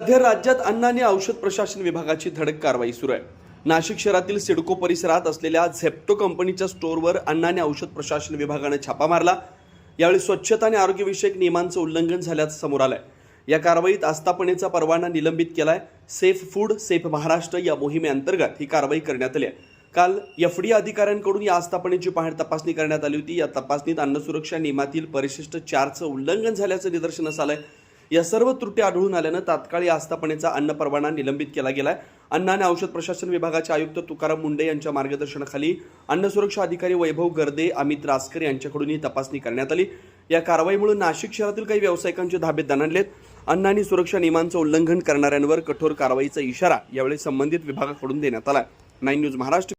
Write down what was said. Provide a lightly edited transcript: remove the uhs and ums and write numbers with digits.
सध्या राज्यात अन्न आणि औषध प्रशासन विभागाची धडक कारवाई सुरू आहे। नाशिक शहरातील सिडको परिसरात असलेल्या झेप्टो कंपनीच्या स्टोअरवर अन्न आणि औषध प्रशासन विभागाने छापा मारला। यावेळी स्वच्छता आणि आरोग्यविषयक नियमांचं उल्लंघन झाल्याचं समोर आलंय। या कारवाईत आस्थापनेचा परवाना निलंबित केलाय। सेफ फूड सेफ महाराष्ट्र या मोहिमेअंतर्गत ही कारवाई करण्यात आली आहे। काल एफडी अधिकाऱ्यांकडून या आस्थापनेची पाहणी तपासणी करण्यात आली होती। या तपासणीत अन्न सुरक्षा नियमातील परिशिष्ट 4चं उल्लंघन झाल्याचं निदर्शनास आलंय। या सर्व त्रुटी आढळून आल्यानं तात्काळ या आस्थापनेचा अन्न परवाना निलंबित केला गेलाय। अन्न आणि औषध प्रशासन विभागाचे आयुक्त तुकाराम मुंडे यांच्या मार्गदर्शनाखाली अन्न सुरक्षा अधिकारी वैभव गर्दे, अमित रासकर यांच्याकडून ही तपासणी करण्यात आली। या कारवाईमुळे नाशिक शहरातील काही व्यावसायिकांचे धाबे दणाणलेत। अन्न आणि सुरक्षा नियमांचं उल्लंघन करणाऱ्यांवर कठोर कारवाईचा इशारा यावेळी संबंधित विभागाकडून देण्यात आला। 9 न्यूज महाराष्ट्र